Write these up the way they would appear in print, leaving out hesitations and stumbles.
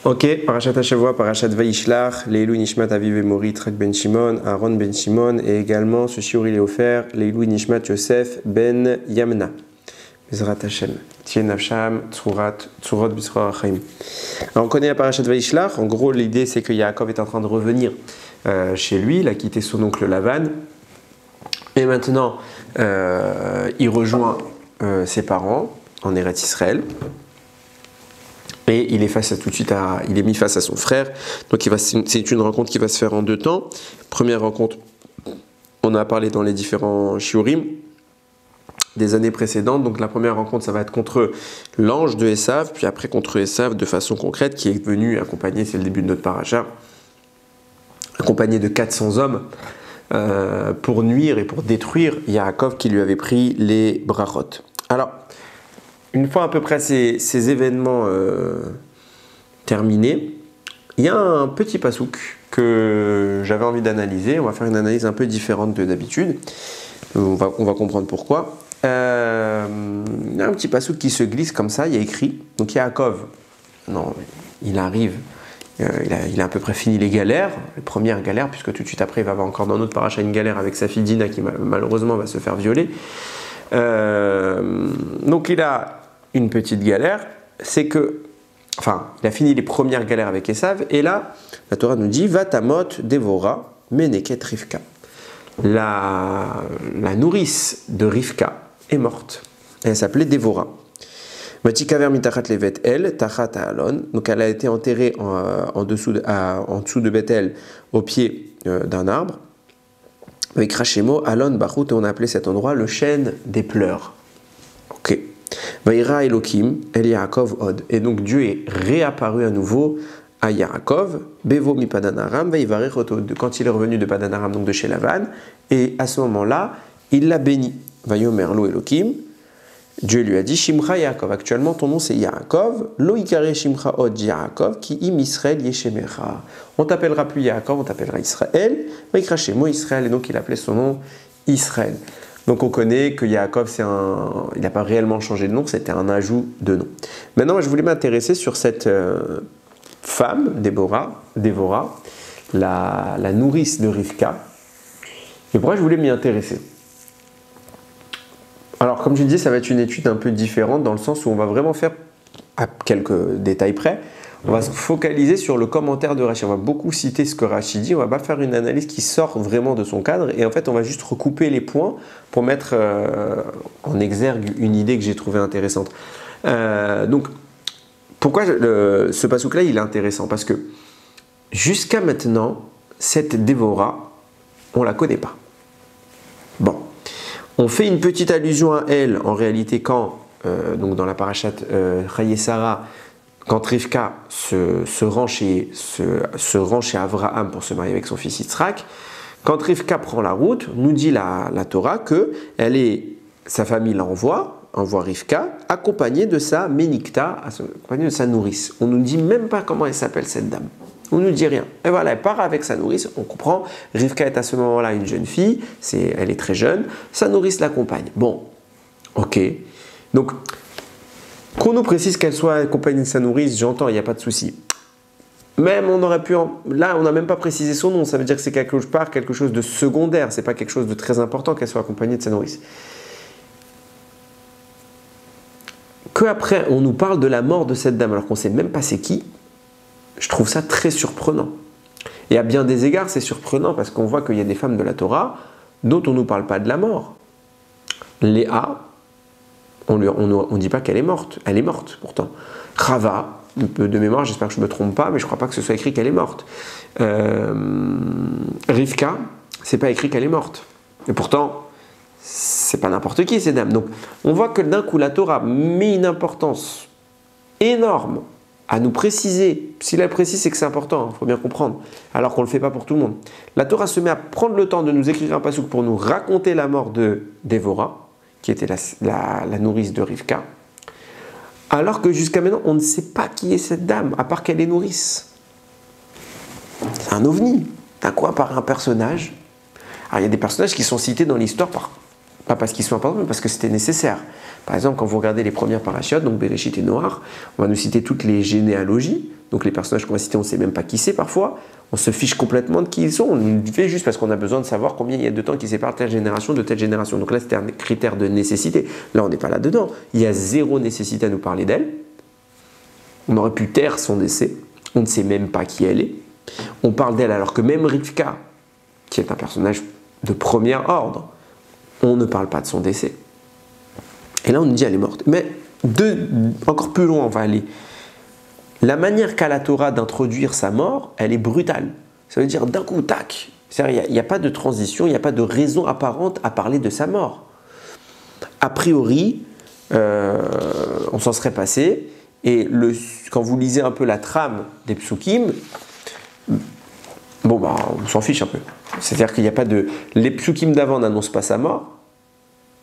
Ok, Parashat Hashavua, Parashat Vaishlach, Leilou Nishmat Aviv et Mori, Trak Ben Shimon, Aaron Ben Shimon, et également ce shiur il est offert, Leilou Nishmat Yosef Ben Yamna. Bezrat Hashem, Tien Nafsham, Tsurot Bisra Chaim. Alors on connaît la Parashat Vaishlach, en gros l'idée c'est que Yaakov est en train de revenir chez lui, il a quitté son oncle Lavan, et maintenant il rejoint ses parents en Eretz Israël. Et il est il est mis face à son frère. Donc c'est une rencontre qui va se faire en deux temps. Première rencontre, on a parlé dans les différents shiurim des années précédentes. Donc la première rencontre, ça va être contre l'ange de Esav, puis après contre Esav de façon concrète, qui est venu accompagner, c'est le début de notre paracha, accompagné de 400 hommes pour nuire et pour détruire Yaakov qui lui avait pris les brachot. Alors, une fois à peu près ces événements terminés, il y a un petit pasouk que j'avais envie d'analyser. On va faire une analyse un peu différente de d'habitude. On va comprendre pourquoi. Il y a un petit pasouk qui se glisse comme ça, il y a écrit. Donc Yaakov, il arrive, il a à peu près fini les galères, les premières galères, puisque tout de suite après il va avoir encore dans notre paracha une galère avec sa fille Dina qui malheureusement va se faire violer. Donc il a une petite galère, c'est que, il a fini les premières galères avec Esav, et là, la Torah nous dit, Vatamot Devora Meneket Rivka. La nourrice de Rivka est morte. Elle s'appelait Devora. Matikaver mitachat levet el, tachat alon. Donc elle a été enterrée en dessous de Bethel, au pied d'un arbre. Avec Rachemo, Alon Bachout, et on a appelé cet endroit le chêne des pleurs. Ok. Vaïra Elohim, El Yaakov Od. Et donc Dieu est réapparu à nouveau à Yaakov, Bevo mi Padan Aram, Vaïvarech Oto. Quand il est revenu de Padan Aram, donc de chez Lavan, et à ce moment-là, il l'a béni. Vayomer Lo Elohim. Dieu lui a dit Shimcha Yaakov. Actuellement, ton nom c'est Yaakov. Lo Ikare Shimcha Od Yaakov, qui im Israël Yeshemecha. On t'appellera plus Yaakov, on t'appellera Israël. Vaïkra Shemo Israël. Et donc il appelait son nom Israël. Donc on connaît que Yaakov, il n'a pas réellement changé de nom, c'était un ajout de nom. Maintenant, je voulais m'intéresser sur cette femme, Déborah, la nourrice de Rivka. Et pourquoi je voulais m'y intéresser? Alors, comme je disais, ça va être une étude un peu différente dans le sens où on va vraiment faire, à quelques détails près, on va se focaliser sur le commentaire de Rashi. On va beaucoup citer ce que Rashi dit, on va pas faire une analyse qui sort vraiment de son cadre, et en fait on va juste recouper les points pour mettre en exergue une idée que j'ai trouvée intéressante. Donc, pourquoi ce pasouk-là il est intéressant? Parce que jusqu'à maintenant, cette Déborah, on la connaît pas. Bon, on fait une petite allusion à elle, en réalité, quand, donc dans la parashat Chaye Sarah, quand Rivka se rend chez Avraham pour se marier avec son fils Yitzhak, quand Rivka prend la route, nous dit la Torah que sa famille l'envoie Rivka, accompagnée de sa ménikta, accompagnée de sa nourrice. On ne nous dit même pas comment elle s'appelle cette dame. On ne nous dit rien. Et voilà, elle part avec sa nourrice, on comprend. Rivka est à ce moment-là une jeune fille, elle est très jeune, sa nourrice l'accompagne. Bon, ok. Donc, qu'on nous précise qu'elle soit accompagnée de sa nourrice, j'entends, il n'y a pas de souci. Même on aurait pu, là on n'a même pas précisé son nom, ça veut dire que c'est quelque chose de secondaire, c'est pas quelque chose de très important qu'elle soit accompagnée de sa nourrice. Qu'après on nous parle de la mort de cette dame alors qu'on ne sait même pas c'est qui, je trouve ça très surprenant. Et à bien des égards c'est surprenant parce qu'on voit qu'il y a des femmes de la Torah dont on ne nous parle pas de la mort. Léa, on ne dit pas qu'elle est morte. Elle est morte, pourtant. Rava, de mémoire, j'espère que je ne me trompe pas, mais je ne crois pas que ce soit écrit qu'elle est morte. Rivka, c'est pas écrit qu'elle est morte. Et pourtant, c'est pas n'importe qui, ces dames. Donc, on voit que d'un coup, la Torah met une importance énorme à nous préciser. Si elle précise, c'est que c'est important, il faut bien comprendre. Alors qu'on ne le fait pas pour tout le monde. La Torah se met à prendre le temps de nous écrire un passouk pour nous raconter la mort de Déborah, qui était la nourrice de Rivka, alors que jusqu'à maintenant, on ne sait pas qui est cette dame, à part qu'elle est nourrice. C'est un ovni. D'un coup apparaît un personnage. Alors, il y a des personnages qui sont cités dans l'histoire, pas parce qu'ils sont importants, mais parce que c'était nécessaire. Par exemple, quand vous regardez les premières parachutes, donc Bereshit et Noach, on va nous citer toutes les généalogies Donc les personnages qu'on va citer, on ne sait même pas qui c'est parfois. On se fiche complètement de qui ils sont. On le fait juste parce qu'on a besoin de savoir combien il y a de temps qui sépare telle génération de telle génération. Donc là, c'était un critère de nécessité. Là, on n'est pas là-dedans. Il y a zéro nécessité à nous parler d'elle. On aurait pu taire son décès. On ne sait même pas qui elle est. On parle d'elle alors que même Rivka, qui est un personnage de premier ordre, on ne parle pas de son décès. Et là, on nous dit elle est morte. Mais encore plus loin, on va aller. La manière qu'a la Torah d'introduire sa mort, elle est brutale. Ça veut dire d'un coup, tac. C'est-à-dire, il n'y a pas de transition, il n'y a pas de raison apparente à parler de sa mort. A priori, on s'en serait passé. Et quand vous lisez un peu la trame des psukim, bon, bah, on s'en fiche un peu. C'est-à-dire qu'il n'y a pas de... Les psukim d'avant n'annoncent pas sa mort,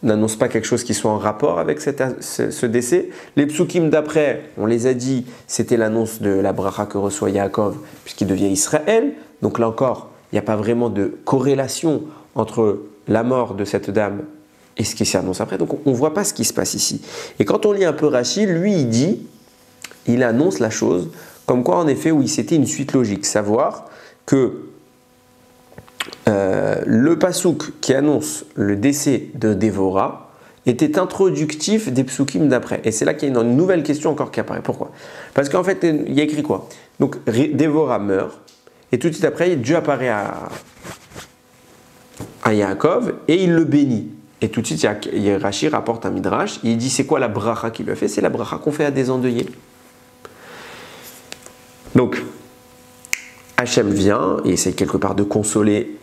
n'annoncent pas quelque chose qui soit en rapport avec ce décès. Les psukim d'après, on les a dit, c'était l'annonce de la bracha que reçoit Yaakov, puisqu'il devient Israël. Donc là encore, il n'y a pas vraiment de corrélation entre la mort de cette dame et ce qui s'annonce après. Donc on ne voit pas ce qui se passe ici. Et quand on lit un peu Rashi, lui, il annonce la chose comme quoi, en effet, oui, c'était une suite logique. Savoir que le pasouk qui annonce le décès de Dévora était introductif des psukim d'après. Et c'est là qu'il y a une nouvelle question encore qui apparaît. Pourquoi? Parce qu'en fait, il y a écrit quoi? Donc, Dévora meurt, et tout de suite après, Dieu apparaît à Yaakov, et il le bénit. Et tout de suite, Rashi rapporte un midrash, et il dit, c'est quoi la bracha qu'il lui a fait? C'est la bracha qu'on fait à des endeuillés. Donc, Hachem vient et essaie quelque part de consoler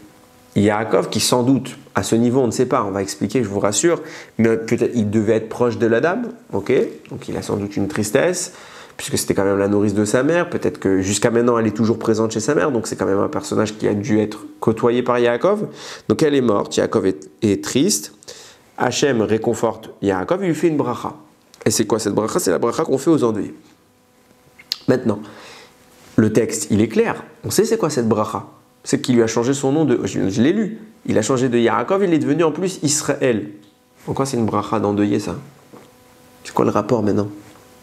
Yaakov, qui sans doute, à ce niveau, on ne sait pas, on va expliquer, je vous rassure, mais peut-être il devait être proche de la dame, ok? Donc il a sans doute une tristesse, puisque c'était quand même la nourrice de sa mère, peut-être que jusqu'à maintenant elle est toujours présente chez sa mère, donc c'est quand même un personnage qui a dû être côtoyé par Yaakov. Donc elle est morte, Yaakov est triste, Hachem réconforte Yaakov, il lui fait une bracha. Et c'est quoi cette bracha? C'est la bracha qu'on fait aux endeuillés. Maintenant, le texte, il est clair. On sait c'est quoi cette bracha. C'est qu'il lui a changé son nom de... Je l'ai lu. Il a changé de Yaakov, il est devenu en plus Israël. Pourquoi c'est une bracha d'endeuillé, ça? C'est quoi le rapport maintenant?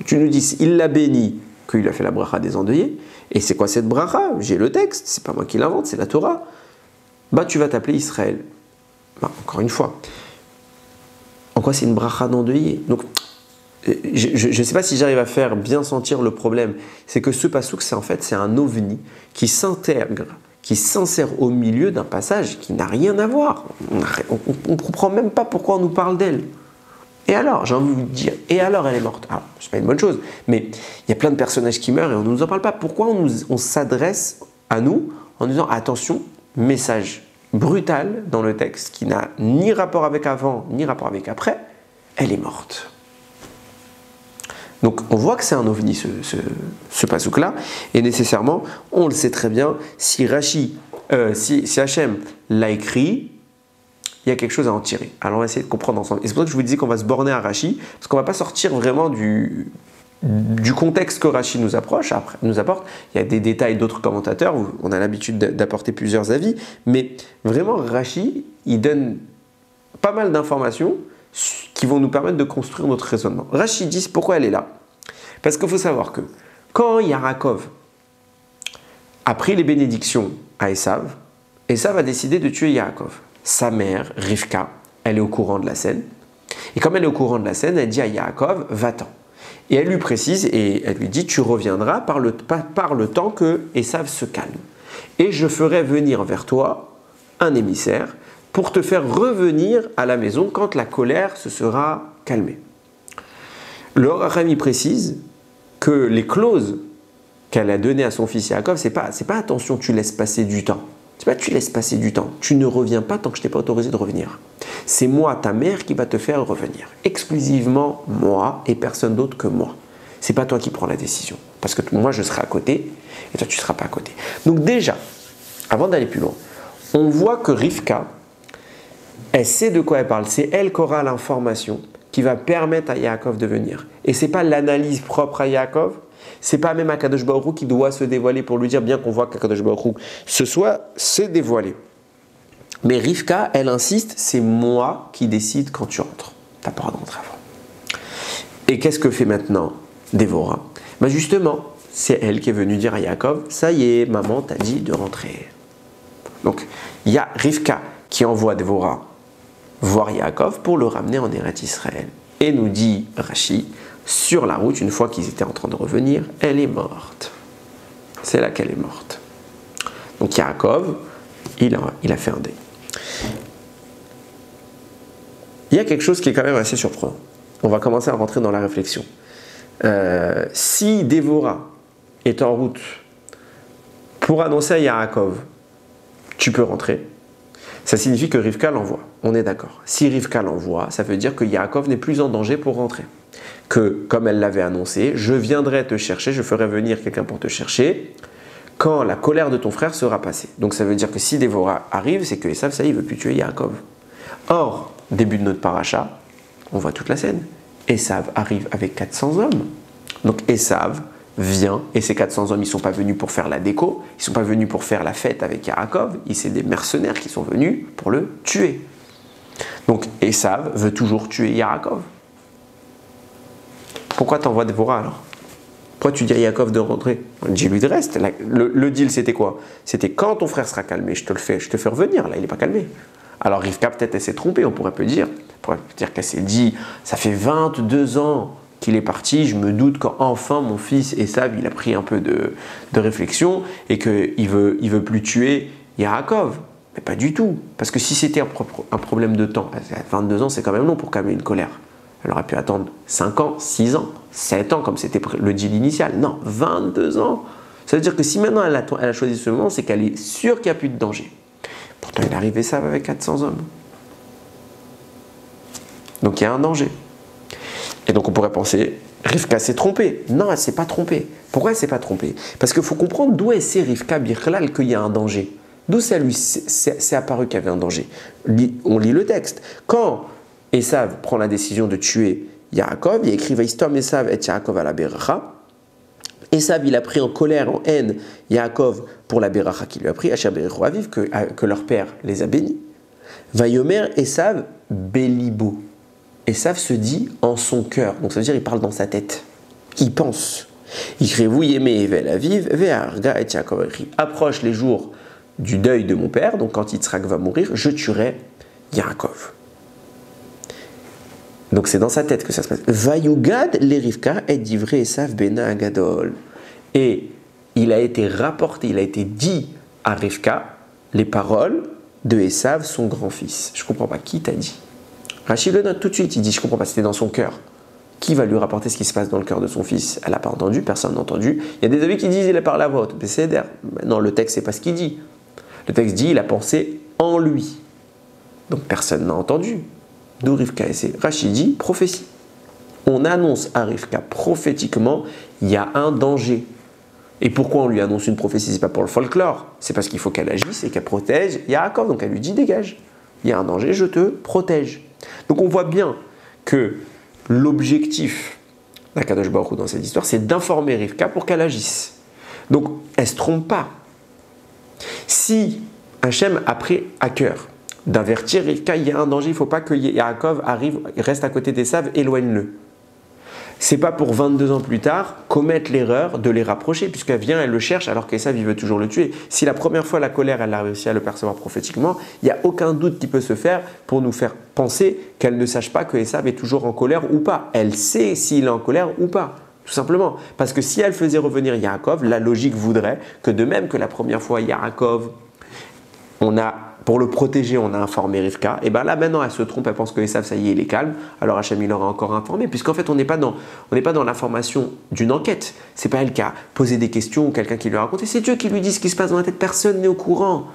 Tu nous dis, il l'a béni, qu'il a fait la bracha des endeuillés. Et c'est quoi cette bracha? J'ai le texte, c'est pas moi qui l'invente, c'est la Torah. Bah, tu vas t'appeler Israël. Bah, encore une fois. En quoi c'est une bracha d'endeuillé? Donc, je ne sais pas si j'arrive à faire bien sentir le problème. C'est que ce pasouk, c'est un ovni qui s'intègre, qui s'insère au milieu d'un passage qui n'a rien à voir. On ne comprend même pas pourquoi on nous parle d'elle. Et alors, j'ai envie de vous dire, et alors elle est morte. Alors, c'est pas une bonne chose, mais il y a plein de personnages qui meurent et on ne nous en parle pas. Pourquoi on s'adresse à nous en disant, attention, message brutal dans le texte qui n'a ni rapport avec avant, ni rapport avec après, elle est morte. Donc on voit que c'est un ovni ce pasouk-là, et nécessairement, on le sait très bien, si Hachem l'a écrit, il y a quelque chose à en tirer. Alors on va essayer de comprendre ensemble. Et c'est pour ça que je vous disais qu'on va se borner à Rashi, parce qu'on ne va pas sortir vraiment du contexte que Rashi nous apporte. Il y a des détails d'autres commentateurs, où on a l'habitude d'apporter plusieurs avis, mais vraiment Rashi, il donne pas mal d'informations qui vont nous permettre de construire notre raisonnement. Rashi dit pourquoi elle est là. Parce qu'il faut savoir que quand Yaakov a pris les bénédictions à Esav, Esav a décidé de tuer Yaakov. Sa mère, Rivka, elle est au courant de la scène. Et comme elle est au courant de la scène, elle dit à Yaakov, va-t'en. Et elle lui précise, et elle lui dit, tu reviendras par le temps que Esav se calme. Et je ferai venir vers toi un émissaire pour te faire revenir à la maison quand la colère se sera calmée. Le Rachami précise que les clauses qu'elle a données à son fils Yaakov, c'est pas attention, tu laisses passer du temps. C'est pas tu laisses passer du temps. Tu ne reviens pas tant que je t'ai pas autorisé de revenir. C'est moi, ta mère, qui va te faire revenir. Exclusivement moi et personne d'autre que moi. C'est pas toi qui prends la décision. Parce que moi, je serai à côté et toi, tu ne seras pas à côté. Donc déjà, avant d'aller plus loin, on voit que Rivka, elle sait de quoi elle parle. C'est elle qui aura l'information qui va permettre à Yaakov de venir. Et ce n'est pas l'analyse propre à Yaakov, ce n'est pas même Akadosh Baruch Hu qui doit se dévoiler pour lui dire, bien qu'on voit qu'Akadosh Baruch Hu s'est dévoilé. Mais Rivka, elle insiste, c'est moi qui décide quand tu rentres. Tu n'as pas le droit d'entrer avant. Et qu'est-ce que fait maintenant Dévora? Ben justement, c'est elle qui est venue dire à Yaakov, ça y est, maman t'a dit de rentrer. Donc, il y a Rivka qui envoie Dévorah voir Yaakov pour le ramener en Eretz Israël. Et nous dit Rashi, sur la route, une fois qu'ils étaient en train de revenir, elle est morte. C'est là qu'elle est morte. Donc Yaakov, il a fait un deuil. Il y a quelque chose qui est quand même assez surprenant. On va commencer à rentrer dans la réflexion. Si Dévorah est en route pour annoncer à Yaakov, tu peux rentrer, ça signifie que Rivka l'envoie. On est d'accord. Si Rivka l'envoie, ça veut dire que Yaakov n'est plus en danger pour rentrer. Que, comme elle l'avait annoncé, je viendrai te chercher, je ferai venir quelqu'un pour te chercher quand la colère de ton frère sera passée. Donc ça veut dire que si Dévorah arrive, c'est que Esav, ça y est, il ne veut plus tuer Yaakov. Or, début de notre paracha, on voit toute la scène. Esav arrive avec 400 hommes. Donc Esav vient, et ces 400 hommes, ils ne sont pas venus pour faire la déco, ils ne sont pas venus pour faire la fête avec Yaakov, c'est des mercenaires qui sont venus pour le tuer. Donc Esav veut toujours tuer Yaakov. Pourquoi t'envoies Dévorah alors? Pourquoi tu dis à Yaakov de rentrer? Dis-lui de reste. Le deal c'était quoi? C'était quand ton frère sera calmé, je te fais revenir. Là, il n'est pas calmé. Alors Rivka, peut-être elle s'est trompée, on pourrait dire qu'elle s'est dit, ça fait 22 ans qu'il est parti, je me doute qu'enfin mon fils Esav, il a pris un peu de réflexion et qu'il veut plus tuer Yaakov. Mais pas du tout. Parce que si c'était un problème de temps, 22 ans c'est quand même long pour calmer une colère. Elle aurait pu attendre 5 ans, 6 ans, 7 ans comme c'était le deal initial. Non, 22 ans. Ça veut dire que si maintenant elle a choisi ce moment, c'est qu'elle est sûre qu'il n'y a plus de danger. Pourtant il est arrivé ça avec 400 hommes. Donc il y a un danger. Et donc on pourrait penser, Rivka s'est trompée. Non, elle ne s'est pas trompée. Pourquoi elle ne s'est pas trompée? Parce qu'il faut comprendre d'où est sait Rivka Birchlal qu'il y a un danger. D'où c'est apparu qu'il y avait un danger. On lit le texte. Quand Esav prend la décision de tuer Yaakov, il écrit Vaistom Esav et Yaakov à la Beracha. Esav, il a pris en colère, en haine, Yaakov pour la Beracha qu'il lui a pris, Asher Berecho Aviv, que leur père les a bénis. Vayomer Esav Belibo. Esav se dit en son cœur, donc ça veut dire il parle dans sa tête, il pense. Il crie Vous aimez Evel Aviv, Ve'arga et Yaakov. Approche les jours du deuil de mon père, donc quand Yitzhak va mourir, je tuerai Yaakov. Donc c'est dans sa tête que ça se passe. Vayugad le Rivka et divrei Esav bena agadol. Et il a été rapporté, il a été dit à Rivka les paroles de Esav, son grand-fils. Je ne comprends pas, qui t'a dit? Rachid le note tout de suite, il dit je ne comprends pas, c'était dans son cœur. Qui va lui rapporter ce qui se passe dans le cœur de son fils? Elle n'a pas entendu, personne n'a entendu. Il y a des avis qui disent il a parlé à voix haute. Non, le texte c'est pas ce qu'il dit. Le texte dit il a pensé en lui. Donc personne n'a entendu. D'où Rivka et c'est Rachid dit prophétie. On annonce à Rivka prophétiquement il y a un danger. Et pourquoi on lui annonce une prophétie? C'est pas pour le folklore, c'est parce qu'il faut qu'elle agisse et qu'elle protège Yaakov. Donc elle lui dit dégage, il y a un danger, je te protège. Donc on voit bien que l'objectif d'Akadosh Baruch Hu dans cette histoire, c'est d'informer Rivka pour qu'elle agisse. Donc elle ne se trompe pas. Si Hachem a pris à cœur d'avertir Rivka, il y a un danger, il ne faut pas que Yaakov arrive, reste à côté d'Esav, éloigne-le. C'est pas pour 22 ans plus tard commettre l'erreur de les rapprocher, puisqu'elle vient, elle le cherche, alors qu'Esav il veut toujours le tuer. Si la première fois la colère, elle a réussi à le percevoir prophétiquement, il n'y a aucun doute qui peut se faire pour nous faire penser qu'elle ne sache pas que Esav est toujours en colère ou pas. Elle sait s'il est en colère ou pas, tout simplement. Parce que si elle faisait revenir Yaakov, la logique voudrait que de même que la première fois Yaakov, pour le protéger, on a informé Rivka. Et bien là, maintenant, elle se trompe, elle pense que Esav, ça y est, il est calme. Alors Hachem, il aura encore informé, puisqu'en fait, on n'est pas dans l'information d'une enquête. C'est pas elle qui a posé des questions ou quelqu'un qui lui a raconté. C'est Dieu qui lui dit ce qui se passe dans la tête. Personne n'est au courant.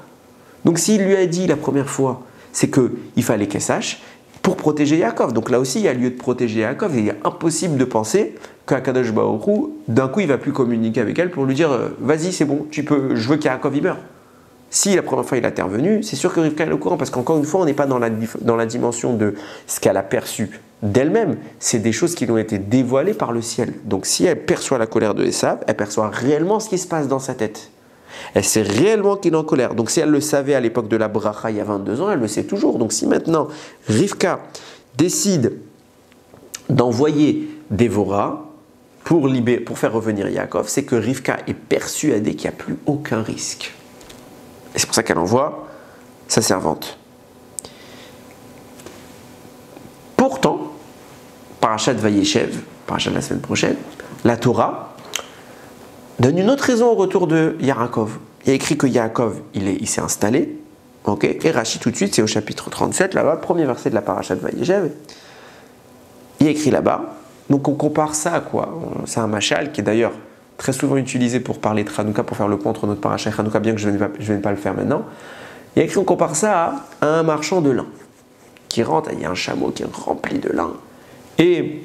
Donc, s'il lui a dit la première fois, c'est qu'il fallait qu'elle sache pour protéger Yaakov. Donc là aussi, il y a lieu de protéger Yaakov. Et il est impossible de penser qu'Akadosh Baruch Hu, d'un coup, il va plus communiquer avec elle pour lui dire vas-y, c'est bon, je veux qu'Yaakov y meure. Si la première fois il est intervenu, c'est sûr que Rivka est au courant, parce qu'encore une fois, on n'est pas dans la dimension de ce qu'elle a perçu d'elle-même. C'est des choses qui lui ont été dévoilées par le ciel. Donc si elle perçoit la colère de Esav, elle perçoit réellement ce qui se passe dans sa tête. Elle sait réellement qu'il est en colère. Donc si elle le savait à l'époque de la bracha il y a 22 ans, elle le sait toujours. Donc si maintenant Rivka décide d'envoyer Dévorah, pour faire revenir Yaakov, c'est que Rivka est persuadée qu'il n'y a plus aucun risque. Et c'est pour ça qu'elle envoie sa servante. Pourtant, Parashat Vayeshev, Parashat de la semaine prochaine, la Torah donne une autre raison au retour de Yaakov. Il y a écrit que Yaakov, il s'est installé, okay, et Rashi tout de suite, c'est au chapitre 37, là-bas, premier verset de la Parashat Vayeshev, il y a écrit là-bas. Donc on compare ça à quoi? C'est un machal qui est d'ailleurs très souvent utilisé pour parler de Hanouka, pour faire le pont entre notre paracha et Hanouka, bien que je ne vais pas le faire maintenant. Il y a écrit, on compare ça à un marchand de lin qui rentre, il y a un chameau qui est rempli de lin. Et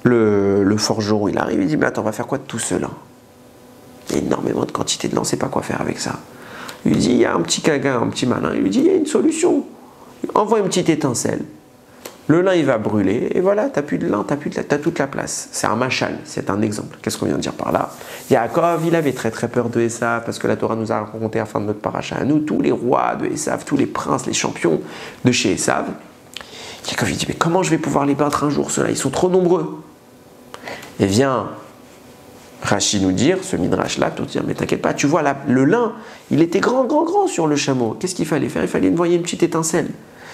le forgeron, il arrive, il dit, mais attends, on va faire quoi de tout ce lin? Il y a énormément de quantité de lin, on ne sait pas quoi faire avec ça. Il lui dit, il y a un petit caga, un petit malin, il lui dit, il y a une solution. Envoie une petite étincelle. Le lin, il va brûler, et voilà, tu n'as plus de lin, tu as toute la place. C'est un machal, c'est un exemple. Qu'est-ce qu'on vient de dire par là? Yaakov, il avait très très peur de Esav, parce que la Torah nous a raconté à la fin de notre paracha, à nous, tous les rois de Esav, tous les princes, les champions de chez Esav. Yaakov, il dit, mais comment je vais pouvoir les battre un jour, ceux-là? Ils sont trop nombreux. Et vient Rashi nous dire, ce midrash-là, pour dire, mais t'inquiète pas, tu vois, là, le lin, il était grand sur le chameau. Qu'est-ce qu'il fallait faire? Il fallait envoyer une petite étincelle.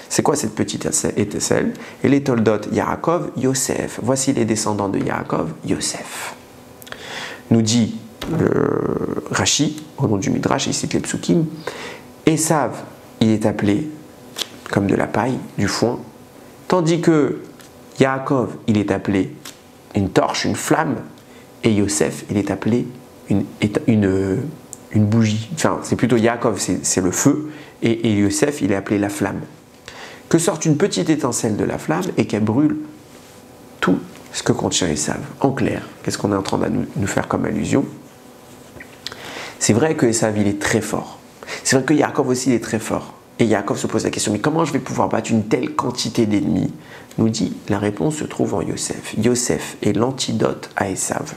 C'est quoi cette petite étincelle? Et les Toldot, Yaakov, Yosef. Voici les descendants de Yaakov, Yosef. Nous dit Rashi, au nom du Midrash, il cite les Psukim, Esav, il est appelé comme de la paille, du foin, tandis que Yaakov, il est appelé une torche, une flamme, et Yosef, il est appelé une bougie. Enfin, c'est plutôt Yaakov, c'est le feu, et Yosef, il est appelé la flamme. Que sorte une petite étincelle de la flamme et qu'elle brûle tout ce que contient Esav. En clair, qu'est-ce qu'on est en train de nous faire comme allusion? C'est vrai que Esav, il est très fort. C'est vrai que Yaakov aussi, il est très fort. Et Yaakov se pose la question, mais comment je vais pouvoir battre une telle quantité d'ennemis? Nous dit, la réponse se trouve en Yosef. Yosef est l'antidote à Esav.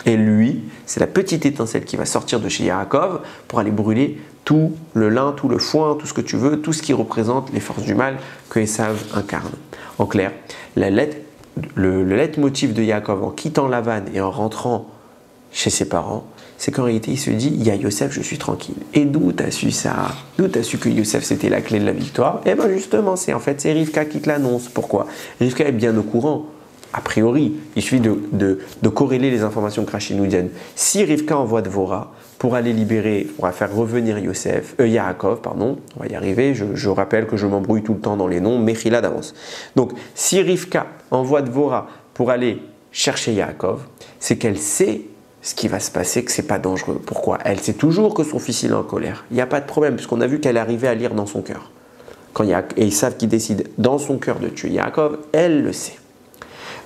Et lui, c'est la petite étincelle qui va sortir de chez Yaakov pour aller brûler tout le lin, tout le foin, tout ce que tu veux, tout ce qui représente les forces du mal que Esav incarne. En clair, le leitmotiv de Yaakov en quittant Lavan et en rentrant chez ses parents, c'est qu'en réalité il se dit, il y a Yosef, je suis tranquille. Et d'où tu as su ça? D'où tu as su que Yosef c'était la clé de la victoire? Eh bien justement, c'est Rivka qui te l'annonce. Pourquoi? Rivka est bien au courant. A priori, il suffit de corréler les informations que Rashi nous donne. Si Rivka envoie Dvorah pour aller libérer, pour faire revenir Yaakov, on va y arriver, je rappelle que je m'embrouille tout le temps dans les noms, Mechila d'avance. Donc, si Rivka envoie Dvorah pour aller chercher Yaakov, c'est qu'elle sait ce qui va se passer, que c'est pas dangereux. Pourquoi? Elle sait toujours que son fils il est en colère. Il n'y a pas de problème, puisqu'on a vu qu'elle arrivait à lire dans son cœur. Quand ils savent qu'il décide dans son cœur de tuer Yaakov, elle le sait.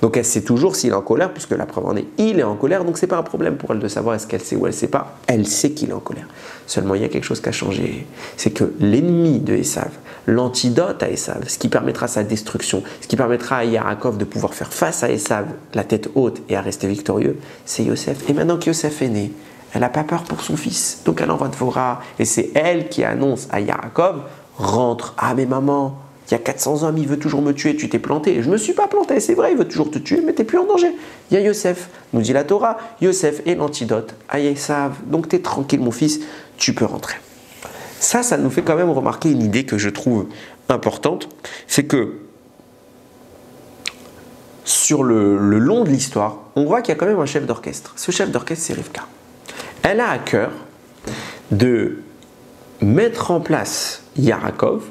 Donc elle sait toujours s'il est en colère, puisque la preuve en est, il est en colère, donc c'est pas un problème pour elle de savoir est-ce qu'elle sait ou elle sait pas. Elle sait qu'il est en colère. Seulement il y a quelque chose qui a changé, c'est que l'ennemi de Esav, l'antidote à Esav, ce qui permettra sa destruction, ce qui permettra à Yaakov de pouvoir faire face à Esav, la tête haute et à rester victorieux, c'est Yosef. Et maintenant que Yosef est né, elle n'a pas peur pour son fils, donc elle envoie Dvorah, et c'est elle qui annonce à Yaakov, rentre, ah mais maman, il y a 400 hommes, il veut toujours me tuer, tu t'es planté. Je ne me suis pas planté, c'est vrai, il veut toujours te tuer, mais tu n'es plus en danger. Il y a Yosef, nous dit la Torah, Yosef est l'antidote à Esav. Donc tu es tranquille mon fils, tu peux rentrer. Ça nous fait quand même remarquer une idée que je trouve importante, c'est que sur le long de l'histoire, on voit qu'il y a quand même un chef d'orchestre. Ce chef d'orchestre, c'est Rivka. Elle a à cœur de mettre en place Yaakov,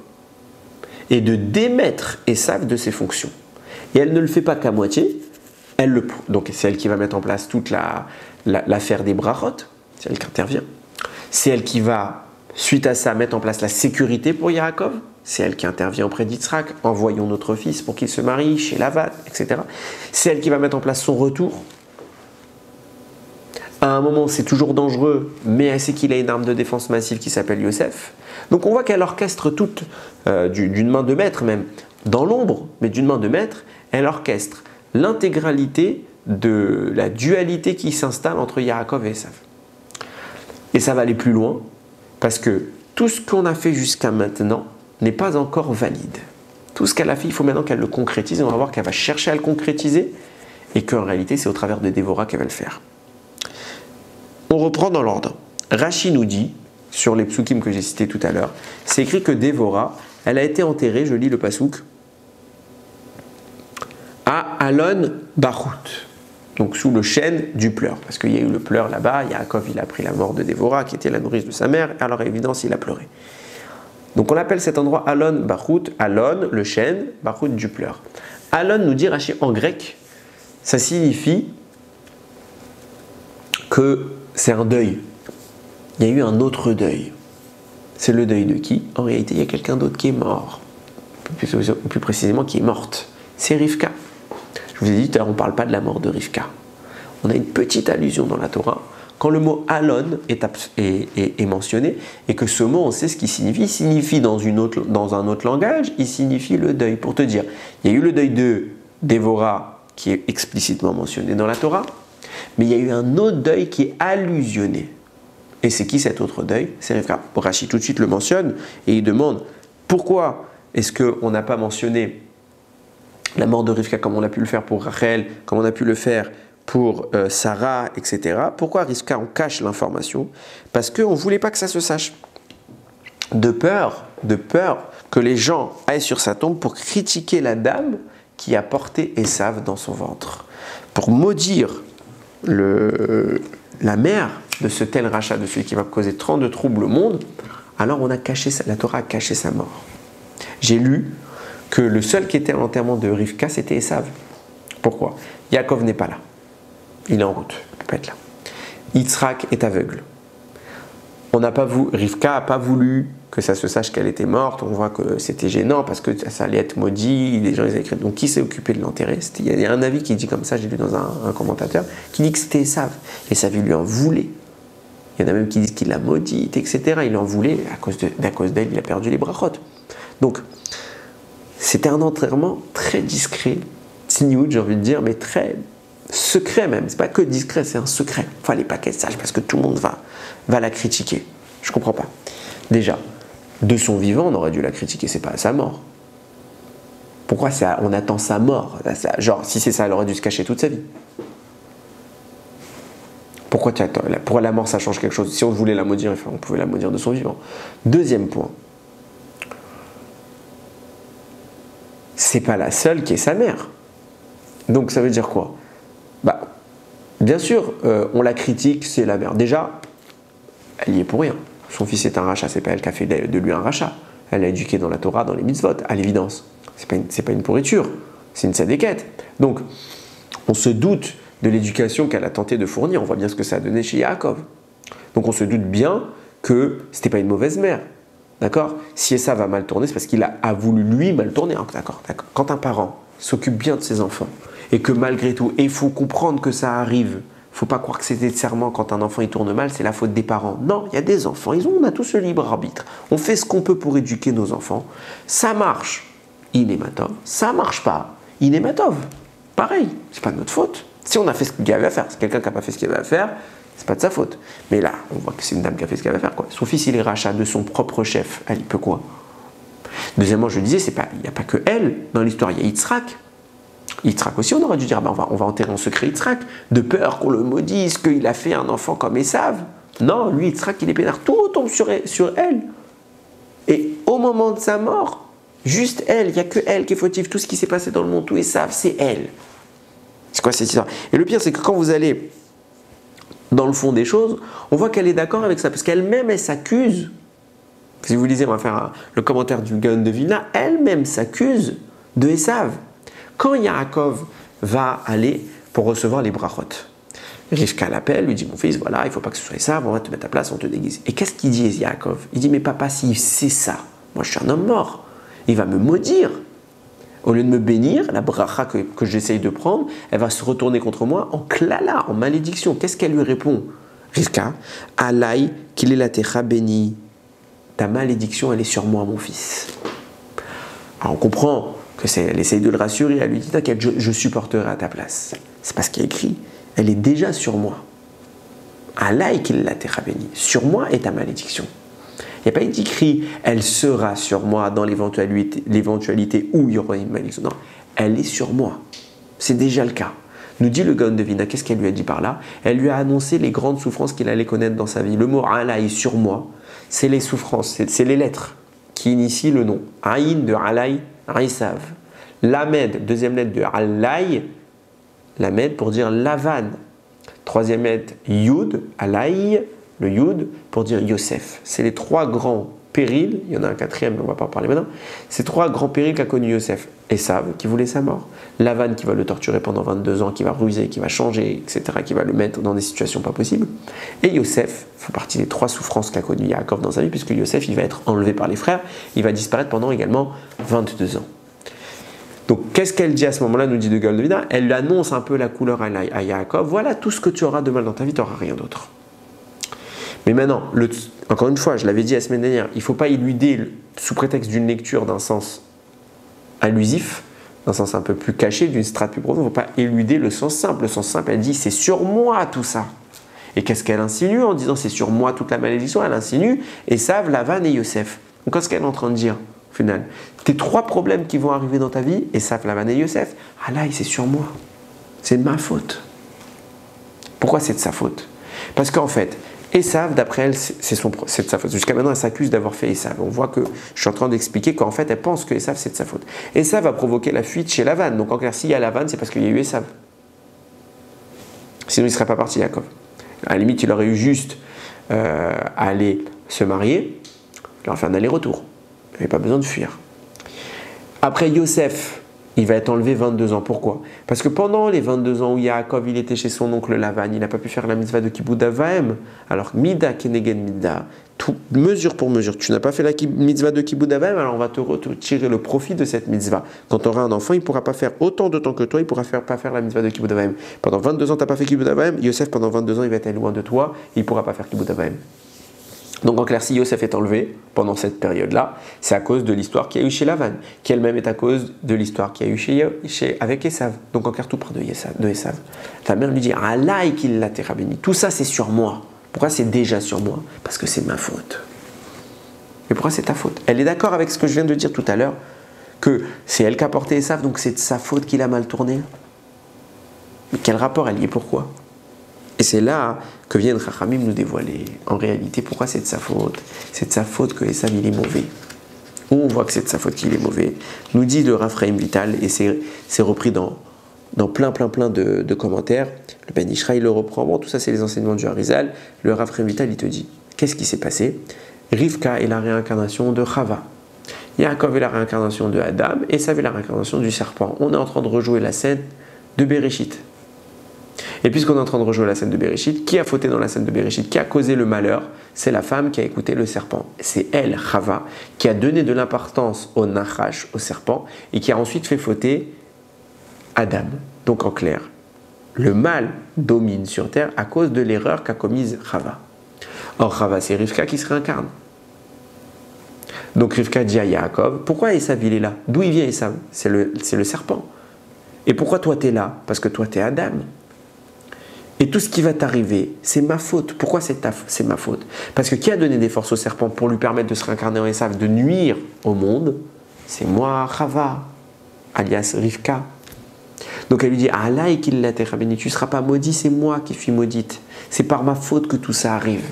et de démettre Esav de ses fonctions. Et elle ne le fait pas qu'à moitié, donc c'est elle qui va mettre en place toute l'affaire des brachot, c'est elle qui intervient. C'est elle qui va, suite à ça, mettre en place la sécurité pour Yaakov. C'est elle qui intervient auprès d'Yitzhak, envoyons notre fils pour qu'il se marie chez Lavan, etc. C'est elle qui va mettre en place son retour. À un moment, c'est toujours dangereux, mais elle sait qu'il a une arme de défense massive qui s'appelle Yosef. Donc on voit qu'elle orchestre toute, d'une main de maître même, dans l'ombre, mais d'une main de maître, elle orchestre l'intégralité de la dualité qui s'installe entre Yaakov et Esav. Et ça va aller plus loin, parce que tout ce qu'on a fait jusqu'à maintenant n'est pas encore valide. Tout ce qu'elle a fait, il faut maintenant qu'elle le concrétise, et on va voir qu'elle va chercher à le concrétiser, et qu'en réalité c'est au travers de Dévorah qu'elle va le faire. On reprend dans l'ordre. Rashi nous dit, sur les psukim que j'ai cités tout à l'heure, c'est écrit que Dévorah, elle a été enterrée, je lis le pasouk, à Alon Bachout, donc sous le chêne du pleur, parce qu'il y a eu le pleur là-bas, Yaakov il a appris la mort de Dévorah, qui était la nourrice de sa mère, alors à l'évidence il a pleuré. Donc on appelle cet endroit Alon Bachout, Alon, le chêne, Bachout du pleur. Alon nous dit Rashi en grec, ça signifie que c'est un deuil. Il y a eu un autre deuil. C'est le deuil de qui? En réalité, il y a quelqu'un d'autre qui est mort. Plus précisément, qui est morte. C'est Rivka. Je vous ai dit tout à l'heure, on ne parle pas de la mort de Rivka. On a une petite allusion dans la Torah quand le mot Alon est mentionné et que ce mot, on sait ce qu'il signifie. Il signifie dans un autre langage, il signifie le deuil. Pour te dire, il y a eu le deuil de Dévorah qui est explicitement mentionné dans la Torah, mais il y a eu un autre deuil qui est allusionné. Et c'est qui cet autre deuil? C'est Rivka. Rashi tout de suite le mentionne et il demande pourquoi est-ce qu'on n'a pas mentionné la mort de Rivka comme on a pu le faire pour Rachel, comme on a pu le faire pour Sarah, etc. Pourquoi Rivka on cache l'information? Parce qu'on ne voulait pas que ça se sache. De peur que les gens aillent sur sa tombe pour critiquer la dame qui a porté Esav dans son ventre. Pour maudire la mère de ce tel rachat, de celui qui va causer tant de troubles au monde, alors on a caché la Torah a caché sa mort. J'ai lu que le seul qui était à l'enterrement de Rivka, c'était Esav. Pourquoi? Yaakov n'est pas là. Il est en route, il ne peut pas être là. Yitzhak est aveugle. Rivka n'a pas voulu que ça se sache qu'elle était morte. On voit que c'était gênant parce que ça allait être maudit. Les gens les écrivent. Donc qui s'est occupé de l'enterrer? Il y a un avis qui dit comme ça, j'ai lu dans un commentateur, qui dit que c'était Esav. Esav lui en voulait. Il y en a même qui disent qu'il l'a maudite, etc. Il en voulait, à cause d'elle, il a perdu les brachot. Donc, c'était un enterrement très discret, tzniut, j'ai envie de dire, mais très secret même. C'est pas que discret, c'est un secret. Il ne fallait pas qu'elle sache parce que tout le monde va la critiquer. Je comprends pas. Déjà, de son vivant, on aurait dû la critiquer, c'est pas à sa mort. Pourquoi on attend sa mort? Genre, si c'est ça, elle aurait dû se cacher toute sa vie. Pourquoi tu attends? Pour la mort, ça change quelque chose. Si on voulait la maudire, on pouvait la maudire de son vivant. Deuxième point. C'est pas la seule qui est sa mère. Donc ça veut dire quoi? Bien sûr, on la critique, c'est la mère. Déjà, elle y est pour rien. Son fils est un rachat, c'est pas elle qui a fait de lui un rachat. Elle l'a éduqué dans la Torah, dans les mitzvot, à l'évidence. C'est pas une pourriture, c'est une tzadékette. Donc, on se doute de l'éducation qu'elle a tenté de fournir. On voit bien ce que ça a donné chez Yaakov. Donc on se doute bien que ce n'était pas une mauvaise mère. D'accord? Si ça va mal tourner, c'est parce qu'il a voulu lui mal tourner. D'accord. Quand un parent s'occupe bien de ses enfants et que malgré tout, et il faut comprendre que ça arrive, il ne faut pas croire que c'est nécessairement quand un enfant il tourne mal, c'est la faute des parents. Non, il y a des enfants, on a tous le libre arbitre. On fait ce qu'on peut pour éduquer nos enfants. Ça marche, inématov. Ça marche pas, inématov. Pareil, c'est pas de notre faute. Si on a fait ce qu'il y avait à faire, c'est quelqu'un qui n'a pas fait ce qu'il avait à faire, c'est pas de sa faute. Mais là, on voit que c'est une dame qui a fait ce qu'elle avait à faire. Quoi. Son fils, il est rachat de son propre chef. Elle, il peut quoi? Deuxièmement, je disais, il n'y a pas que elle dans l'histoire, il y a Yitzhak. Yitzhak aussi, on aurait dû dire, on va enterrer en secret Yitzhak, de peur qu'on le maudisse, qu'il a fait un enfant comme Esav. Non, lui, Yitzhak, il est pénard. Tout tombe sur elle. Et au moment de sa mort, juste elle, il n'y a que elle qui est fautive. Tout ce qui s'est passé dans le monde, tout Esav, c'est elle. C'est quoi cette histoire? Et le pire, c'est que quand vous allez dans le fond des choses, on voit qu'elle est d'accord avec ça, parce qu'elle-même, elle s'accuse. Si vous lisez, on va faire le commentaire du Gaon de Vilna, elle-même s'accuse de Esav. Quand Yaakov va aller pour recevoir les brachot, Rivka l'appelle, lui dit, mon fils, voilà, il ne faut pas que ce soit Esav, on va te mettre à place, on te déguise. Et qu'est-ce qu'il dit Yaakov? Il dit, mais papa, s'il sait ça, moi je suis un homme mort, il va me maudire. Au lieu de me bénir, la bracha que j'essaye de prendre, elle va se retourner contre moi en klala, en malédiction. Qu'est-ce qu'elle lui répond? Rivka, Alay, qu'il est la techa béni. Ta malédiction, elle est sur moi, mon fils. Alors on comprend qu'elle essaye de le rassurer. Elle lui dit, t'inquiète, je supporterai à ta place. C'est pas ce qu'il y a écrit. Elle est déjà sur moi. Alay, qu'il est la techa béni. Sur moi est ta malédiction. Il n'y a pas écrit « elle sera sur moi dans l'éventualité où il y aura une malédiction ». Non, elle est sur moi. C'est déjà le cas. Nous dit le Gaon de Vilna, qu'est-ce qu'elle lui a dit par là? Elle lui a annoncé les grandes souffrances qu'il allait connaître dans sa vie. Le mot Alay sur moi, c'est les souffrances, c'est les lettres qui initient le nom. Aïn de Alay, Aisav. Lamed, deuxième lettre de Alay, Lamed pour dire Lavan. Troisième lettre, Yud, Alay, le Yud pour dire Yosef. C'est les trois grands périls, il y en a un quatrième, mais on ne va pas en parler maintenant. Ces trois grands périls qu'a connu Yosef. Esav, qui voulait sa mort. Lavan, qui va le torturer pendant 22 ans, qui va ruser, qui va changer, etc., qui va le mettre dans des situations pas possibles. Et Yosef fait partie des trois souffrances qu'a connu Yaakov dans sa vie, puisque Yosef, il va être enlevé par les frères, il va disparaître pendant également 22 ans. Donc, qu'est-ce qu'elle dit à ce moment-là, nous dit de Gaon de Vilna? Elle annonce un peu la couleur à Yaakov. Voilà tout ce que tu auras de mal dans ta vie, tu n'auras rien d'autre. Mais maintenant, encore une fois, je l'avais dit la semaine dernière, il ne faut pas éluder, sous prétexte d'une lecture d'un sens allusif, d'un sens un peu plus caché, d'une strate plus profonde, il ne faut pas éluder le sens simple. Le sens simple, elle dit, c'est sur moi tout ça. Et qu'est-ce qu'elle insinue en disant, c'est sur moi toute la malédiction? Elle insinue Esav, Lavan et Yosef. Donc, qu'est-ce qu'elle est en train de dire, au final? Tes trois problèmes qui vont arriver dans ta vie, Esav, Lavan et Yosef, ah là, c'est sur moi. C'est de ma faute. Pourquoi c'est de sa faute? Parce qu'en fait, Esav, d'après elle, c'est de sa faute. Jusqu'à maintenant, elle s'accuse d'avoir fait Esav. On voit que je suis en train d'expliquer qu'en fait, elle pense que Esav, c'est de sa faute. Esav a provoqué la fuite chez Lavan. Donc, en clair, s'il y a Lavan, c'est parce qu'il y a eu Esav. Sinon, il ne serait pas parti, Yaakov. À la limite, il aurait eu juste à aller se marier, il aurait fait un aller-retour. Il n'avait pas besoin de fuir. Après Yosef, il va être enlevé 22 ans. Pourquoi? Parce que pendant les 22 ans où Yaakov il était chez son oncle Lavan, il n'a pas pu faire la mitzvah de Kibbout Avaim. Alors, Mida Kenegen Mida, mesure pour mesure. Tu n'as pas fait la mitzvah de Kibbout Avaim, alors on va te retirer le profit de cette mitzvah. Quand tu auras un enfant, il ne pourra pas faire autant de temps que toi, il ne pourra pas faire la mitzvah de Kibbout Avaim. Pendant 22 ans, tu n'as pas fait Kibbout Avaim. Yosef, pendant 22 ans, il va être loin de toi, il ne pourra pas faire Kibbout Avaim. Donc en clair, si Yosef est enlevé pendant cette période-là, c'est à cause de l'histoire qu'il y a eu chez Lavan, qui elle-même est à cause de l'histoire qu'il y a eu avec Esav. Donc en clair, tout part de Esav. Ta mère lui dit, Alay qu'il l'a béni. Tout ça, c'est sur moi. Pourquoi c'est déjà sur moi? Parce que c'est ma faute. Mais pourquoi c'est ta faute? Elle est d'accord avec ce que je viens de dire tout à l'heure, que c'est elle qui a porté Esav, donc c'est de sa faute qu'il a mal tourné. Mais quel rapport elle y est? Pourquoi? Et c'est là que viennent Chachamim nous dévoiler. En réalité, pourquoi c'est de sa faute? C'est de sa faute que Esav il est mauvais. Où on voit que c'est de sa faute qu'il est mauvais. Nous dit le Rav Chaim Vital, et c'est repris dans plein de commentaires. Le Ben Ishra, il le reprend. Bon, tout ça, c'est les enseignements du Harizal. Le Rav Chaim Vital, il te dit, qu'est-ce qui s'est passé? Rivka est la réincarnation de Chava. Yaakov est la réincarnation de Adam. Et Esav est la réincarnation du serpent. On est en train de rejouer la scène de Bereshit. Et puisqu'on est en train de rejouer la scène de Bereshit, qui a fauté dans la scène de Bereshit? Qui a causé le malheur? C'est la femme qui a écouté le serpent. C'est elle, Chava, qui a donné de l'importance au Nachash, au serpent, et qui a ensuite fait fauter Adam. Donc en clair, le mal domine sur terre à cause de l'erreur qu'a commise Chava. Or Chava, c'est Rivka qui se réincarne. Donc Rivka dit à Yaakov, pourquoi Esav il est là? D'où il vient Esav? C'est le serpent. Et pourquoi toi tu es là? Parce que toi tu es Adam. Et tout ce qui va t'arriver, c'est ma faute. Pourquoi c'est ma faute? Parce que qui a donné des forces au serpent pour lui permettre de se réincarner en Esav, de nuire au monde? C'est moi, Chava, alias Rivka. Donc elle lui dit, Alay qu'il l'a béni, tu ne seras pas maudit, c'est moi qui suis maudite. C'est par ma faute que tout ça arrive.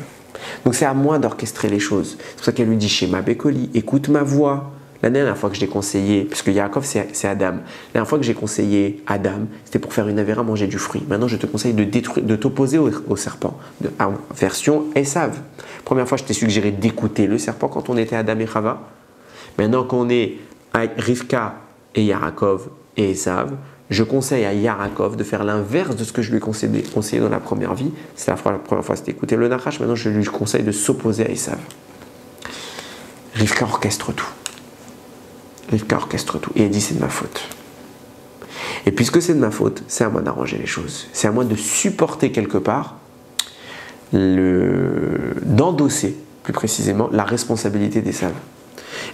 Donc c'est à moi d'orchestrer les choses. C'est pour ça qu'elle lui dit, Shema Bekoli, écoute ma voix. La dernière fois que je t'ai conseillé, puisque Yaakov c'est Adam, la dernière fois que j'ai conseillé Adam, c'était pour faire une avéra, manger du fruit. Maintenant, je te conseille de t'opposer au serpent, en version Esav. Première fois, je t'ai suggéré d'écouter le serpent quand on était Adam et Chava. Maintenant qu'on est avec Rivka et Yaakov et Esav, je conseille à Yaakov de faire l'inverse de ce que je lui ai conseillé dans la première vie. La première fois, c'était écouter le Nachash. Maintenant, je lui conseille de s'opposer à Esav. Rivka orchestre tout. Rivka orchestre tout. Et elle dit, c'est de ma faute. Et puisque c'est de ma faute, c'est à moi d'arranger les choses. C'est à moi de supporter quelque part, d'endosser, plus précisément, la responsabilité d'Esav.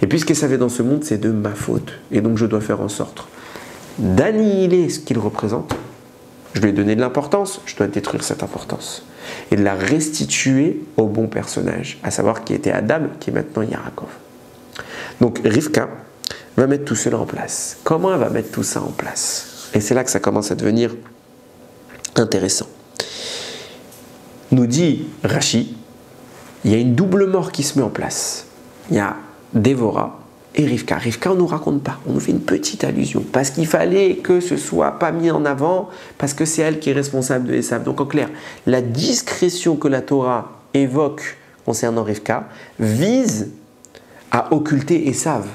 Et puisqu'Esav est dans ce monde, c'est de ma faute. Et donc, je dois faire en sorte d'annihiler ce qu'il représente. Je lui ai donné de l'importance, je dois détruire cette importance. Et de la restituer au bon personnage, à savoir qui était Adam, qui est maintenant Yaakov. Donc, Rivka va mettre tout cela en place. Comment elle va mettre tout ça en place? Et c'est là que ça commence à devenir Intéressant. Nous dit Rashi, il y a une double mort qui se met en place. Il y a Dévora et Rivka. Rivka, on ne nous raconte pas, on nous fait une petite allusion, parce qu'il fallait que ce soit pas mis en avant, parce que c'est elle qui est responsable de Esav. Donc en clair, la discrétion que la Torah évoque concernant Rivka vise à occulter Esav.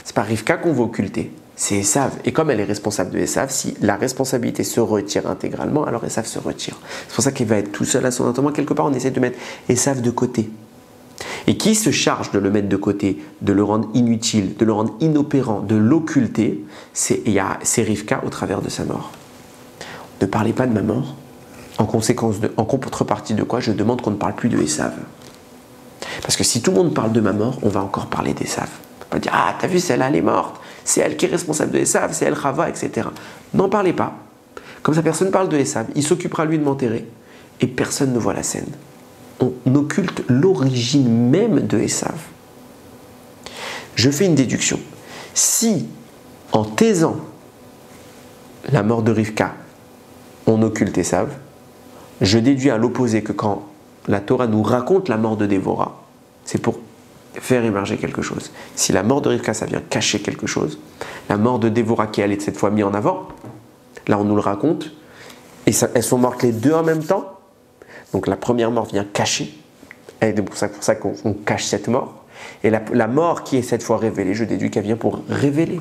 C'est pas Rivka qu'on veut occulter, c'est Esav. Et comme elle est responsable de Esav, si la responsabilité se retire intégralement, alors Esav se retire. C'est pour ça qu'il va être tout seul à son enterrement. Quelque part, on essaie de mettre Esav de côté. Et qui se charge de le mettre de côté, de le rendre inutile, de le rendre inopérant, de l'occulter, c'est Rivka au travers de sa mort. Ne parlez pas de ma mort. En contrepartie de quoi, je demande qu'on ne parle plus de Esav. Parce que si tout le monde parle de ma mort, on va encore parler d'Esav. On va pas dire, ah, t'as vu, celle-là, elle est morte. C'est elle qui est responsable de Esav, c'est elle Chava, etc. N'en parlez pas. Comme ça, personne ne parle de Esav. Il s'occupera, lui, de m'enterrer. Et personne ne voit la scène. On occulte l'origine même de Esav. Je fais une déduction. Si, en taisant la mort de Rivka, on occulte Esav, je déduis à l'opposé que quand la Torah nous raconte la mort de Dévora, c'est pour faire émerger quelque chose. Si la mort de Rivka, ça vient cacher quelque chose, la mort de Dévora qui elle est cette fois mise en avant, là on nous le raconte, et elles sont mortes les deux en même temps. Donc la première mort vient cacher, et c'est pour ça qu'on cache cette mort. Et la mort qui est cette fois révélée, je déduis qu'elle vient pour révéler.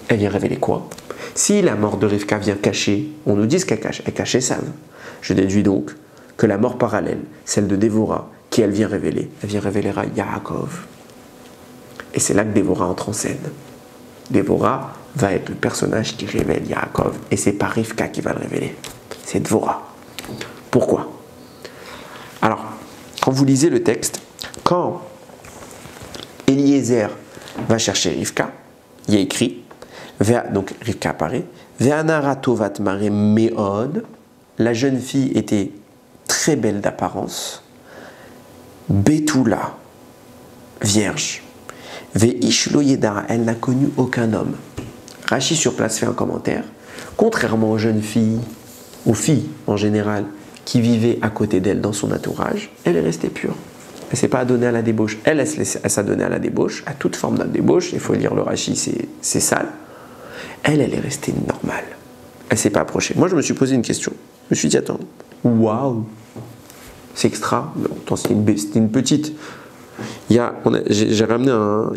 Elle vient révéler quoi? Si la mort de Rivka vient cacher, on nous dit ce qu'elle cache, elle cache Esav. Je déduis donc que la mort parallèle, celle de Dévora, qui elle vient révéler à Yaakov. Et c'est là que Dévora entre en scène. Dévora va être le personnage qui révèle Yaakov, et c'est pas Rivka qui va le révéler, c'est Dévora. Pourquoi? Alors, quand vous lisez le texte, quand Eliezer va chercher Rivka, il y a écrit, donc Rivka apparaît, Ve'anara tovat mare meod, la jeune fille était très belle d'apparence, Betula, vierge, Ve'ish lo yedara, elle n'a connu aucun homme. Rashi sur place fait un commentaire, contrairement aux jeunes filles, aux filles en général, qui vivait à côté d'elle dans son entourage, elle est restée pure. Elle ne s'est pas donnée à la débauche. Elle s'est donnée à la débauche, à toute forme de débauche. Il faut lire le Rashi, c'est sale. Elle est restée normale. Elle ne s'est pas approchée. Moi, je me suis posé une question. Je me suis dit, attends, waouh, c'est extra. C'était une petite. J'ai ramené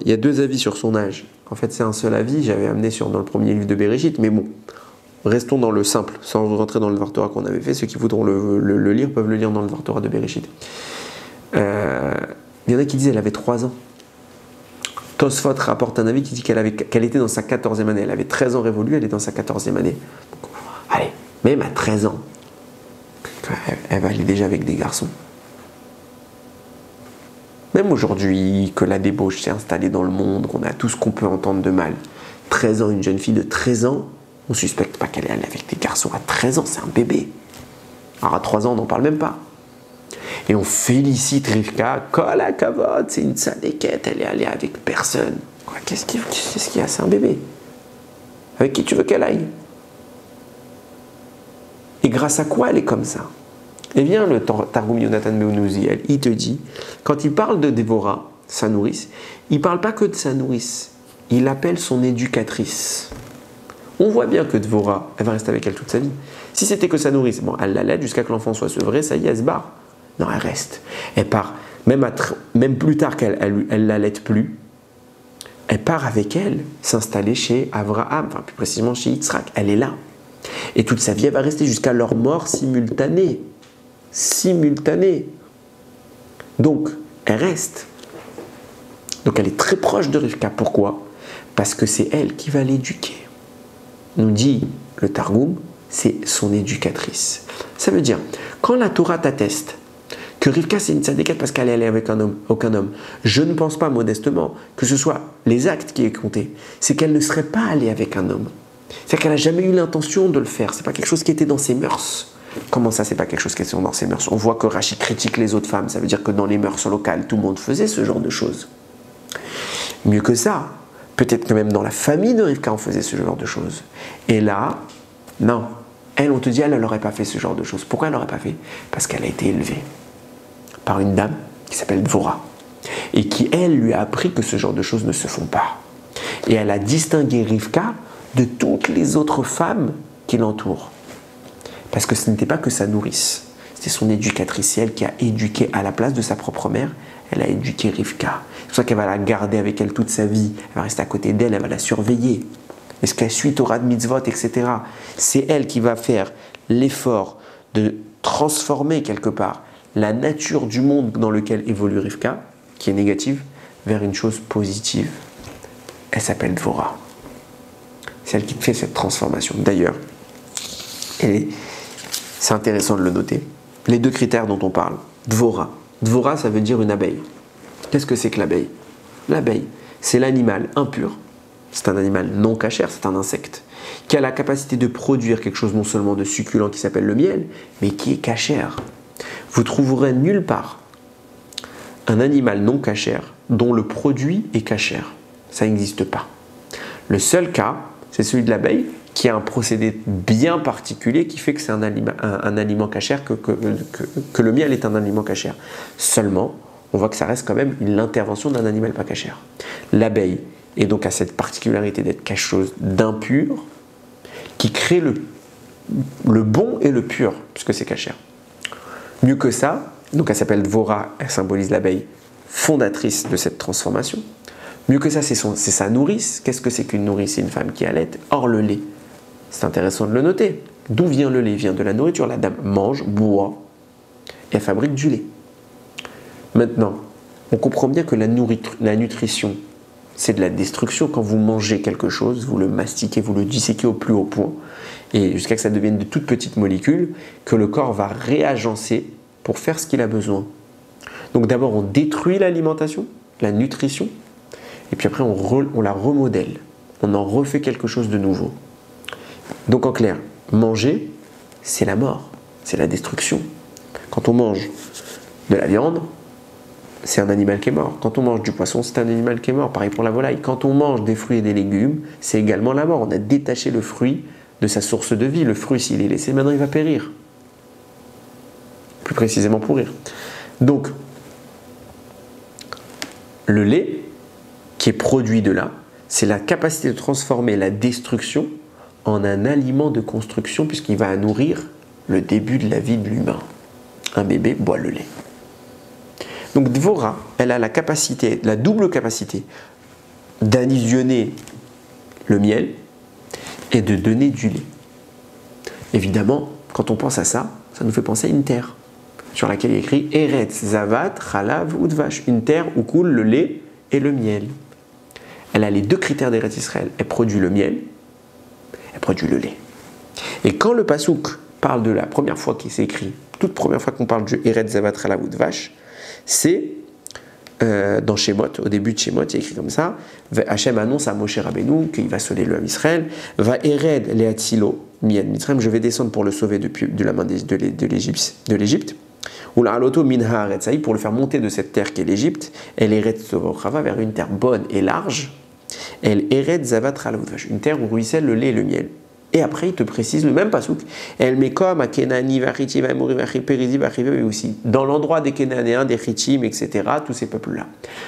il y a deux avis sur son âge. En fait, c'est un seul avis. J'avais amené dans le premier livre de Bereshit, mais bon. Restons dans le simple, sans rentrer dans le Dvar Torah qu'on avait fait. Ceux qui voudront le lire peuvent le lire dans le Dvar Torah de Bereshit. Il y en a qui disent qu'elle avait 3 ans. Tosfot rapporte un avis qui dit qu'elle était dans sa 14e année. Elle avait 13 ans révolus, elle est dans sa 14e année. Donc, allez, même à 13 ans, elle va aller déjà avec des garçons. Même aujourd'hui, que la débauche s'est installée dans le monde, qu'on a tout ce qu'on peut entendre de mal. 13 ans, une jeune fille de 13 ans, on ne suspecte pas qu'elle est allée avec des garçons. À 13 ans, c'est un bébé. Alors à 3 ans, on n'en parle même pas. Et on félicite Rivka, Kol HaKavod, c'est une tzadékette, elle est allée avec personne. Qu'est-ce qu'il y a? C'est un bébé. Avec qui tu veux qu'elle aille? Et grâce à quoi elle est comme ça? Eh bien, le Targum Yonatan Meunouziel, il te dit, quand il parle de Dévora, sa nourrice, il ne parle pas que de sa nourrice, il l'appelle son éducatrice. On voit bien que Dévora, elle va rester avec elle toute sa vie. Si c'était que sa nourrice, bon, elle l'allaite jusqu'à que l'enfant soit sevré, ça y est, elle se barre. Non, elle reste. Elle part, même plus tard qu'elle l'allaite plus, elle part avec elle s'installer chez Abraham, enfin plus précisément chez Yitzhak. Elle est là. Et toute sa vie, elle va rester jusqu'à leur mort simultanée. Donc, elle reste. Donc, elle est très proche de Rivka. Pourquoi? Parce que c'est elle qui va l'éduquer. Nous dit le Targum, c'est son éducatrice. Ça veut dire, quand la Torah t'atteste que Rivka c'est une tzadékette parce qu'elle est allée avec aucun homme, je ne pense pas modestement que ce soit les actes qui est compté, c'est qu'elle ne serait pas allée avec un homme. C'est-à-dire qu'elle n'a jamais eu l'intention de le faire, c'est pas quelque chose qui était dans ses mœurs. Comment ça, c'est pas quelque chose qui était dans ses mœurs? On voit que Rashi critique les autres femmes, ça veut dire que dans les mœurs locales, tout le monde faisait ce genre de choses. Mieux que ça, peut-être que même dans la famille de Rivka, on faisait ce genre de choses. Et là, non, Elle, on te dit, elle n'aurait pas fait ce genre de choses. Pourquoi elle n'aurait pas fait? Parce qu'elle a été élevée par une dame qui s'appelle Dvorah et qui, elle, lui a appris que ce genre de choses ne se font pas. Et elle a distingué Rivka de toutes les autres femmes qui l'entourent. Parce que ce n'était pas que sa nourrice, c'était son éducatrice, elle qui a éduqué à la place de sa propre mère, elle a éduqué Rivka. C'est pour ça qu'elle va la garder avec elle toute sa vie, elle va rester à côté d'elle, elle va la surveiller. Est-ce qu'elle suit Torah de mitzvot, etc. C'est elle qui va faire l'effort de transformer quelque part la nature du monde dans lequel évolue Rivka, qui est négative, vers une chose positive. Elle s'appelle Dvorah. C'est elle qui fait cette transformation. D'ailleurs, c'est intéressant de le noter. Les deux critères dont on parle, Dvorah. Dvorah, ça veut dire une abeille. Qu'est-ce que c'est que l'abeille? L'abeille, c'est l'animal impur. C'est un animal non cachère, c'est un insecte, qui a la capacité de produire quelque chose non seulement de succulent qui s'appelle le miel, mais qui est cachère. Vous trouverez nulle part un animal non cachère dont le produit est cachère. Ça n'existe pas. Le seul cas, c'est celui de l'abeille, qui a un procédé bien particulier qui fait que c'est un aliment cachère, que le miel est un aliment cachère. Seulement, on voit que ça reste quand même l'intervention d'un animal pas cachère. L'abeille est donc à cette particularité d'être quelque chose d'impur, qui crée le bon et le pur, puisque c'est cachère. Mieux que ça, donc elle s'appelle Dvorah, elle symbolise l'abeille fondatrice de cette transformation. Mieux que ça, c'est sa nourrice. Qu'est-ce que c'est qu'une nourrice? C'est une femme qui allait. Or, le lait, c'est intéressant de le noter. D'où vient le lait? Il vient de la nourriture. La dame mange, boit, et elle fabrique du lait. Maintenant, on comprend bien que la nutrition, c'est de la destruction. Quand vous mangez quelque chose, vous le mastiquez, vous le disséquez au plus haut point, et jusqu'à ce que ça devienne de toutes petites molécules, que le corps va réagencer pour faire ce qu'il a besoin. Donc d'abord, on détruit l'alimentation, la nutrition, et puis après, on la remodèle. On en refait quelque chose de nouveau. Donc en clair, manger, c'est la mort, c'est la destruction. Quand on mange de la viande, c'est un animal qui est mort. Quand on mange du poisson, c'est un animal qui est mort. Pareil pour la volaille. Quand on mange des fruits et des légumes, c'est également la mort. On a détaché le fruit de sa source de vie. Le fruit, s'il est laissé, maintenant il va périr. Plus précisément pourrir. Donc, le lait qui est produit de là, c'est la capacité de transformer la destruction en un aliment de construction, puisqu'il va nourrir le début de la vie de l'humain. Un bébé boit le lait. Donc Dvorah, elle a la capacité, la double capacité d'additionner le miel et de donner du lait. Évidemment, quand on pense à ça, ça nous fait penser à une terre sur laquelle il est écrit Eretz, Zavat, Chalav ou Dvash, une terre où coule le lait et le miel. Elle a les deux critères d'Eretz Israël. Elle produit le miel, elle produit le lait. Et quand le Passouk parle de la première fois qu'il s'est écrit, toute première fois qu'on parle de Eretz, Zavat, Chalav ou Dvash, c'est dans Shemot, au début de Shemot, il est écrit comme ça, Hachem annonce à Moshe Rabbeinu qu'il va sauver le Ham Israël, va Ered Leatzilo, Miad Mitzrayim, je vais descendre pour le sauver de la main de l'Égypte, ou la Haloto Minha Aretzaï, pour le faire monter de cette terre qu'est l'Égypte, elle Ered Sovochava vers une terre bonne et large, elle Ered Zavat Chalav, une terre où ruisselle le lait et le miel. Et après, il te précise le même pasouk. Elle met comme à Kenani, Vachiti, Vamori, Vachiperizi, Vachivé aussi. Dans l'endroit des Kénanéens, des Chitim, etc., tous ces peuples-là.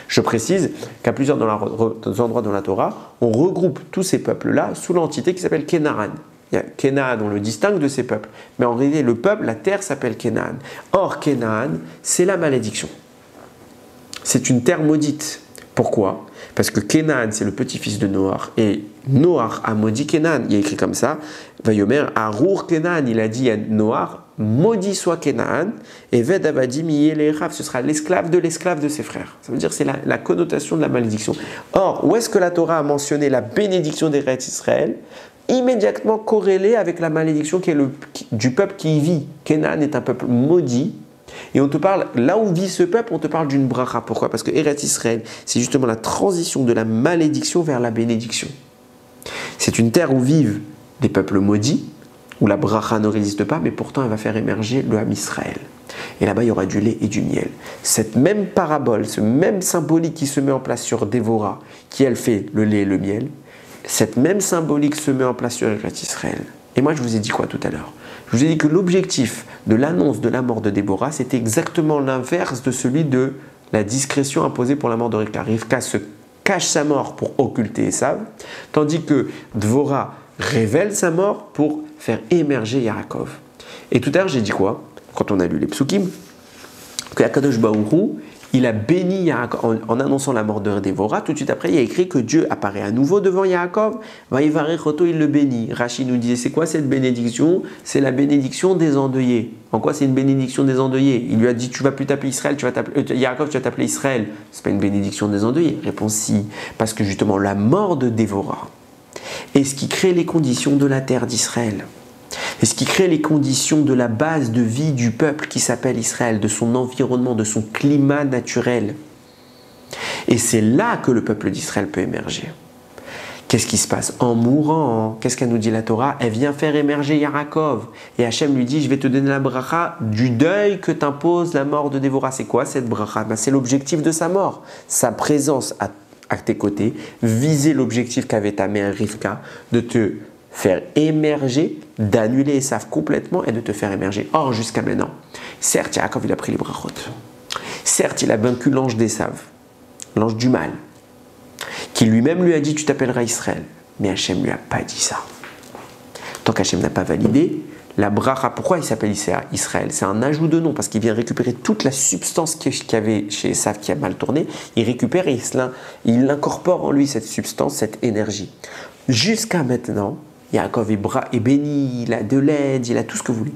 Je précise qu'à plusieurs endroits dans la Torah, on regroupe tous ces peuples-là sous l'entité qui s'appelle Kénaan. Il y a Kénaan, on le distingue de ces peuples. Mais en réalité, le peuple, la terre s'appelle Kénaan. Or, Kénaan, c'est la malédiction. C'est une terre maudite. Pourquoi? Parce que Kénaan, c'est le petit-fils de Noach, et Noach a maudit Kénaan. Il est écrit comme ça, Vayomer, Arour Kénaan, il a dit à Noach, maudit soit Kénaan, et Ved Avadi Miyelechav, ce sera l'esclave de ses frères. Ça veut dire que c'est la connotation de la malédiction. Or, où est-ce que la Torah a mentionné la bénédiction d'Eretz Israël? Immédiatement corrélée avec la malédiction du peuple qui y vit. Kénaan est un peuple maudit. Et on te parle, là où vit ce peuple, on te parle d'une bracha. Pourquoi? Parce que Eretz Israël, c'est justement la transition de la malédiction vers la bénédiction. C'est une terre où vivent des peuples maudits, où la bracha ne résiste pas, mais pourtant elle va faire émerger le Ham Israël. Et là-bas, il y aura du lait et du miel. Cette même parabole, ce même symbolique qui se met en place sur Dévorah, qui elle fait le lait et le miel, cette même symbolique se met en place sur Eretz Israël. Et moi, je vous ai dit quoi tout à l'heure? Je vous ai dit que l'objectif de l'annonce de la mort de Déborah, c'était exactement l'inverse de celui de la discrétion imposée pour la mort de Rivka. Rivka se cache sa mort pour occulter Esav, tandis que Dvorah révèle sa mort pour faire émerger Yaakov. Et tout à l'heure, j'ai dit quoi? Quand on a lu les psukim, que Akadosh Baruch Hu, il a béni Yaakov en annonçant la mort de Déborah. Tout de suite après, il y a écrit que Dieu apparaît à nouveau devant Yaakov. Vaïvarechoto, il le bénit. Rachid nous disait, c'est quoi cette bénédiction? C'est la bénédiction des endeuillés. En quoi c'est une bénédiction des endeuillés? Il lui a dit, tu vas plus t'appeler Israël, Yaakov, tu vas t'appeler Israël. C'est pas une bénédiction des endeuillés. Réponse si. Parce que justement, la mort de Déborah est ce qui crée les conditions de la terre d'Israël. Et ce qui crée les conditions de la base de vie du peuple qui s'appelle Israël, de son environnement, de son climat naturel. Et c'est là que le peuple d'Israël peut émerger. Qu'est-ce qui se passe? En mourant, qu'est-ce qu'elle nous dit la Torah? Elle vient faire émerger Yaakov. Et Hachem lui dit, je vais te donner la bracha du deuil que t'impose la mort de Déborah. C'est quoi cette bracha? C'est l'objectif de sa mort. Sa présence à tes côtés, viser l'objectif qu'avait ta mère Rivka, de te faire émerger, d'annuler Esav complètement et de te faire émerger. Or, jusqu'à maintenant, certes, Yaakov, il a pris les brachot. Certes, il a vaincu l'ange d'Esav, l'ange du mal, qui lui-même lui a dit, tu t'appelleras Israël. Mais Hachem ne lui a pas dit ça. Tant qu'Hachem n'a pas validé, la bracha, pourquoi il s'appelle Israël? C'est un ajout de nom, parce qu'il vient récupérer toute la substance qu'il y avait chez Esav qui a mal tourné. Il récupère et il incorpore en lui cette substance, cette énergie. Jusqu'à maintenant, Yaakov est béni, il a de l'aide, il a tout ce que vous voulez.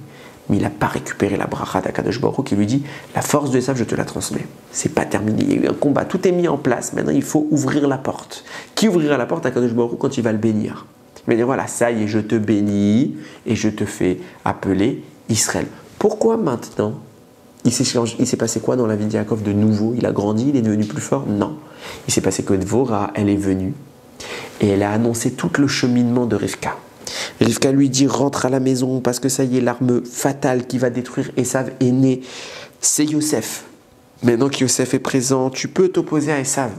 Mais il n'a pas récupéré la bracha d'Akadosh Baruch Hu qui lui dit « La force de Esav, je te la transmets. » C'est pas terminé, il y a eu un combat, tout est mis en place. Maintenant, il faut ouvrir la porte. Qui ouvrira la porte à Akadosh Baruch Hu quand il va le bénir? Il va dire « Voilà, ça y est, je te bénis et je te fais appeler Israël. » Pourquoi maintenant? Il s'est passé quoi dans la vie de Yaakov de nouveau? Il a grandi, il est devenu plus fort? Non. Il s'est passé que Dvorah, elle est venue et elle a annoncé tout le cheminement de Rivka. Rivka lui dit rentre à la maison parce que ça y est, l'arme fatale qui va détruire Esav est née. C'est Yosef. Maintenant que Yosef est présent, tu peux t'opposer à Esav.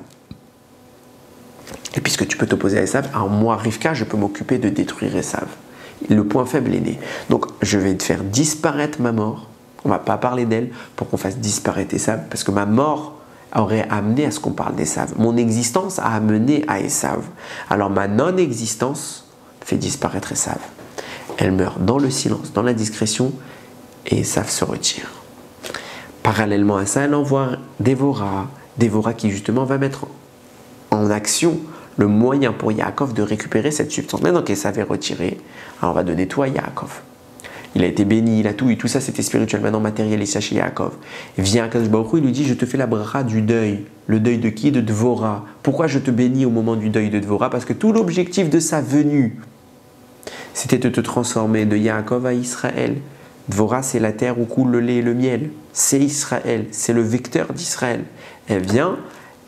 Et puisque tu peux t'opposer à Esav, alors moi, Rivka, je peux m'occuper de détruire Esav. Le point faible est né. Donc je vais te faire disparaître ma mort. On ne va pas parler d'elle pour qu'on fasse disparaître Esav parce que ma mort aurait amené à ce qu'on parle d'Esav. Mon existence a amené à Esav. Alors ma non-existence fait disparaître Esav. Elle meurt dans le silence, dans la discrétion, et Esav se retire. Parallèlement à ça, elle envoie Déborah qui justement va mettre en action le moyen pour Yaakov de récupérer cette substance. Maintenant qu'Esav est retiré, alors on va donner tout à Yaakov. Il a été béni, il a tout eu, tout ça c'était spirituel, maintenant matériel, il s'agit de Yaakov. Vient Akadosh Baruch Hu, il lui dit, je te fais la bracha du deuil. Le deuil de qui? De Dvorah. Pourquoi je te bénis au moment du deuil de Dvorah? Parce que tout l'objectif de sa venue, c'était de te transformer de Yaakov à Israël. Dvorah, c'est la terre où coule le lait et le miel. C'est Israël, c'est le vecteur d'Israël. Elle vient,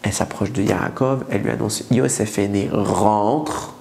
elle s'approche de Yaakov, elle lui annonce, Yosef est né, rentre.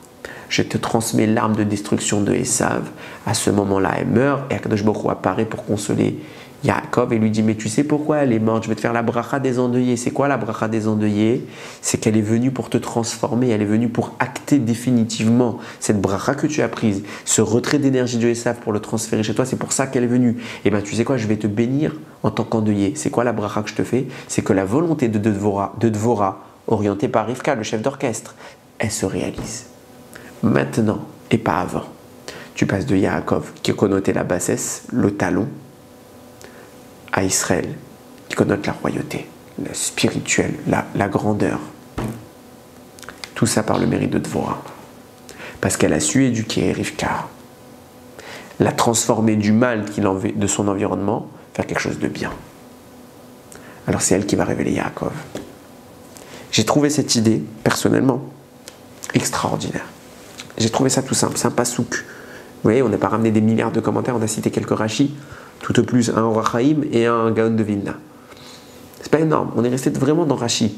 Je te transmets l'arme de destruction de Esav. À ce moment-là, elle meurt et Akadosh Baruch Hu apparaît pour consoler Yaakov et lui dit, mais tu sais pourquoi elle est morte? Je vais te faire la bracha des endeuillés. C'est quoi la bracha des endeuillés? C'est qu'elle est venue pour te transformer, elle est venue pour acter définitivement cette bracha que tu as prise, ce retrait d'énergie de Esav pour le transférer chez toi, c'est pour ça qu'elle est venue. Et bien tu sais quoi, je vais te bénir en tant qu'endeuillé. C'est quoi la bracha que je te fais? C'est que la volonté de Dvorah, orientée par Rivka, le chef d'orchestre, elle se réalise. Maintenant et pas avant. Tu passes de Yaakov, qui connotait la bassesse, le talon, à Israël, qui connote la royauté, le spirituel, la grandeur. Tout ça par le mérite de Dvorah. Parce qu'elle a su éduquer Rivka, la transformer du mal de son environnement vers quelque chose de bien. Alors c'est elle qui va révéler Yaakov. J'ai trouvé cette idée, personnellement, extraordinaire. J'ai trouvé ça tout simple, c'est un pasouk. Vous voyez, on n'a pas ramené des milliards de commentaires, on a cité quelques rachis, tout au plus un Or HaChaim et un Gaon de Vilna. C'est pas énorme, on est resté vraiment dans Rashi.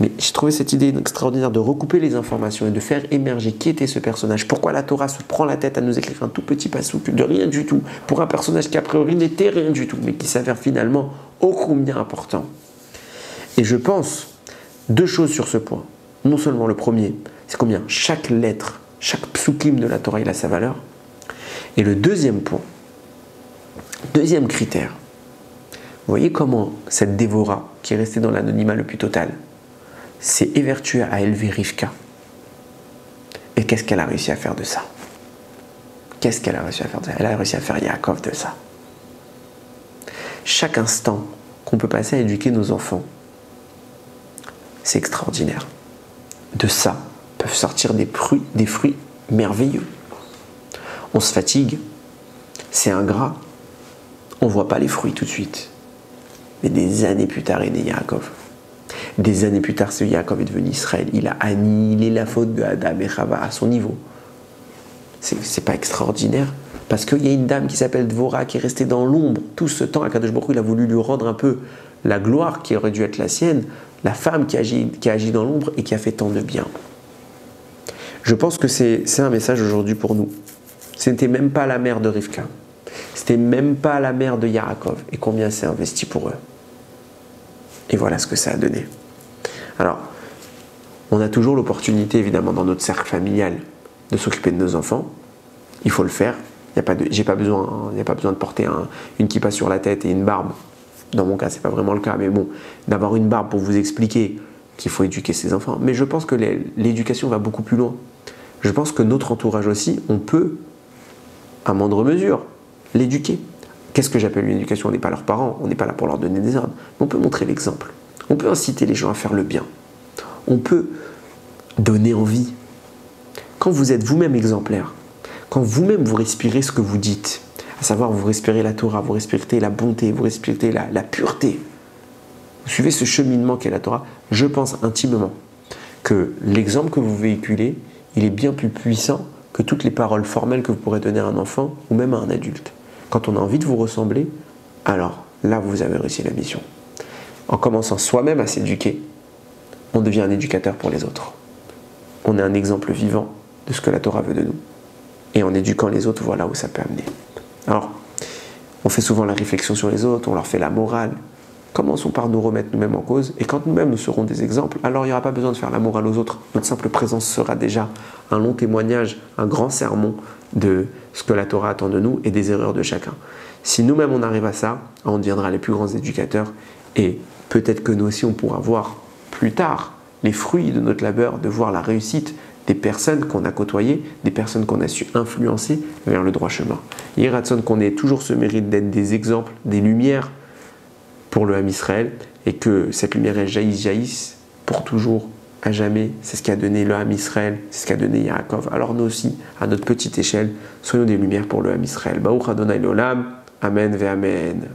Mais j'ai trouvé cette idée extraordinaire de recouper les informations et de faire émerger qui était ce personnage. Pourquoi la Torah se prend la tête à nous écrire un tout petit pasouk de rien du tout, pour un personnage qui a priori n'était rien du tout, mais qui s'avère finalement ô combien important. Et je pense deux choses sur ce point. Non seulement le premier, c'est combien chaque lettre, chaque psukim de la Torah, il a sa valeur. Et le deuxième point, Deuxième critère. Vous voyez comment cette Dévorah, qui est restée dans l'anonymat le plus total, s'est évertuée à élever Rivka. Et qu'est-ce qu'elle a réussi à faire de ça? Qu'est-ce qu'elle a réussi à faire de ça? Elle a réussi à faire Yaakov de ça. Chaque instant qu'on peut passer à éduquer nos enfants, c'est extraordinaire. De ça peuvent sortir des fruits merveilleux. On se fatigue, c'est ingrat, on ne voit pas les fruits tout de suite. Mais des années plus tard est né Yaakov. Des années plus tard, ce Yaakov est devenu Israël. Il a annihilé la faute de Adam et Chava à son niveau. C'est pas extraordinaire? Parce qu'il y a une dame qui s'appelle Dvorah qui est restée dans l'ombre tout ce temps. Akadosh Baruch Hu, il a voulu lui rendre un peu la gloire qui aurait dû être la sienne, la femme qui a agi dans l'ombre et qui a fait tant de bien. Je pense que c'est un message aujourd'hui pour nous. Ce n'était même pas la mère de Rivka. C'était même pas la mère de Yaakov. Et combien c'est investi pour eux. Et voilà ce que ça a donné. Alors, on a toujours l'opportunité, évidemment, dans notre cercle familial, de s'occuper de nos enfants. Il faut le faire. Il n'y a pas besoin de porter une kippa sur la tête et une barbe. Dans mon cas, ce n'est pas vraiment le cas. Mais bon, d'avoir une barbe pour vous expliquer qu'il faut éduquer ses enfants. Mais je pense que l'éducation va beaucoup plus loin. Je pense que notre entourage aussi, on peut, à moindre mesure, l'éduquer. Qu'est-ce que j'appelle une éducation? On n'est pas leurs parents, on n'est pas là pour leur donner des ordres. Mais on peut montrer l'exemple. On peut inciter les gens à faire le bien. On peut donner envie. Quand vous êtes vous-même exemplaire, quand vous-même vous respirez ce que vous dites, à savoir vous respirez la Torah, vous respirez la bonté, vous respirez la pureté, vous suivez ce cheminement qu'est la Torah, je pense intimement que l'exemple que vous véhiculez, il est bien plus puissant que toutes les paroles formelles que vous pourrez donner à un enfant ou même à un adulte. Quand on a envie de vous ressembler, alors là vous avez réussi la mission. En commençant soi-même à s'éduquer, on devient un éducateur pour les autres. On est un exemple vivant de ce que la Torah veut de nous. Et en éduquant les autres, voilà où ça peut amener. Alors, on fait souvent la réflexion sur les autres, on leur fait la morale. Commençons par nous remettre nous-mêmes en cause. Et quand nous-mêmes nous serons des exemples, alors il n'y aura pas besoin de faire la morale aux autres. Notre simple présence sera déjà un long témoignage, un grand sermon de ce que la Torah attend de nous et des erreurs de chacun. Si nous-mêmes on arrive à ça, on deviendra les plus grands éducateurs. Et peut-être que nous aussi on pourra voir plus tard les fruits de notre labeur, de voir la réussite des personnes qu'on a côtoyées, des personnes qu'on a su influencer vers le droit chemin. Yiratzon qu'on ait toujours ce mérite d'être des exemples, des lumières pour le Ham Israël, et que cette lumière elle jaillisse pour toujours, à jamais. C'est ce qui a donné le Ham Israël, c'est ce qui a donné Yaakov. Alors nous aussi, à notre petite échelle, soyons des lumières pour le Ham Israël. Baruch Adonai l'Olam, Amen ve Amen.